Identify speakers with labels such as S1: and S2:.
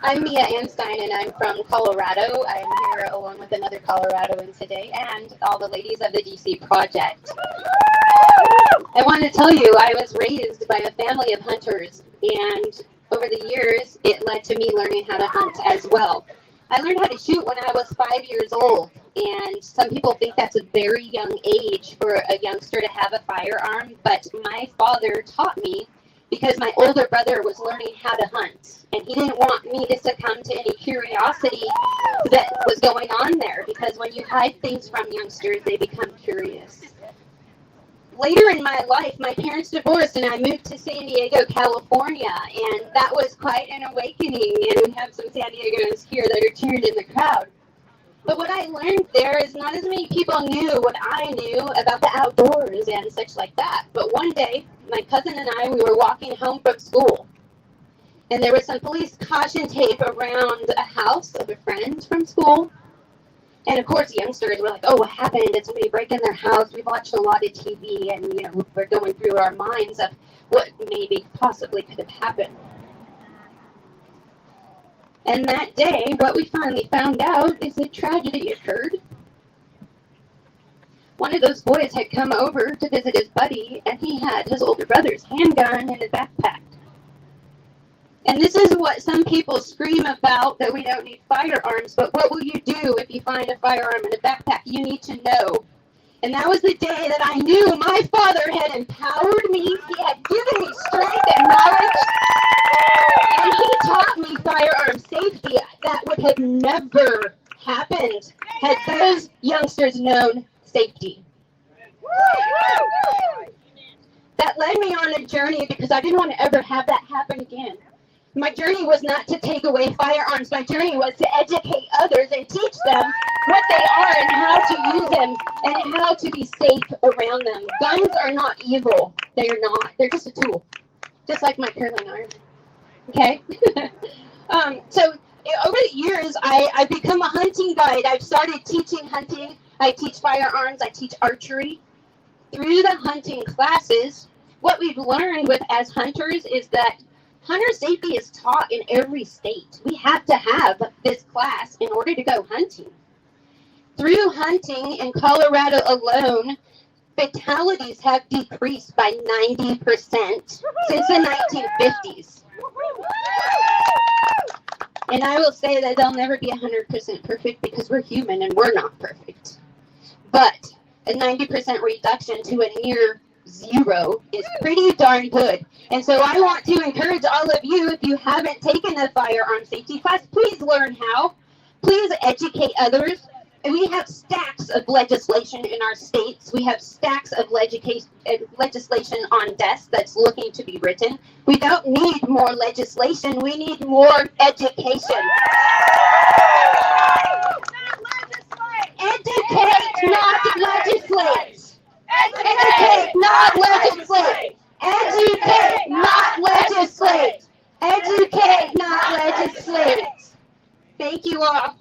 S1: I'm Mia Anstine, and I'm from Colorado. I'm here along with another Coloradoan today, and all the ladies of the DC Project. I want to tell you, I was raised by a family of hunters, and over the years, it led to me learning how to hunt as well. I learned how to shoot when I was 5 years old, and some people think that's a very young age for a youngster to have a firearm, but my father taught me because my older brother was learning how to hunt, and he didn't want me to succumb to any curiosity that was going on there, because when you hide things from youngsters, they become curious. Later in my life, my parents divorced, and I moved to San Diego, California, and that was quite an awakening, and we have some San Diegans here that are cheering in the crowd. But what I learned there is not as many people knew what I knew about the outdoors and such like that. But one day, my cousin and I, we were walking home from school, and there was some police caution tape around a house of a friend from school. And of course, youngsters were like, "Oh, what happened? Did somebody break in their house?" We've watched a lot of TV, and we're going through our minds of what maybe possibly could have happened. And that day, what we finally found out is a tragedy occurred. One of those boys had come over to visit his buddy, and he had his older brother's handgun in his backpack. And this is what some people scream about, that we don't need firearms, but what will you do if you find a firearm in a backpack? You need to know. And that was the day that I knew my father had empowered me. He had given me strength and knowledge. And he taught me firearm safety. That would have never happened had those youngsters known safety. That led me on a journey because I didn't want to ever have that happen again. My journey was not to take away firearms. My journey was to educate others and teach them what they are and how to use them and how to be safe around them. Guns are not evil. They are not. They're just a tool. Just like my curling iron. Okay? So over the years, I've become a hunting guide. I've started teaching hunting. I teach firearms. I teach archery. Through the hunting classes, what we've learned as hunters is that hunter safety is taught in every state. We have to have this class in order to go hunting. Through hunting in Colorado alone, fatalities have decreased by 90% since the 1950s. And I will say that they'll never be 100% perfect because we're human and we're not perfect. But a 90% reduction to a near zero is pretty darn good. And so I want to encourage all of you, if you haven't taken a firearm safety class, please learn how. Please educate others. And we have stacks of legislation in our states. We have stacks of legislation on desks that's looking to be written. We don't need more legislation. We need more education. Educate, not legislate. Educate, not legislate. Educate, not legislate. Educate, not legislate. Thank you all.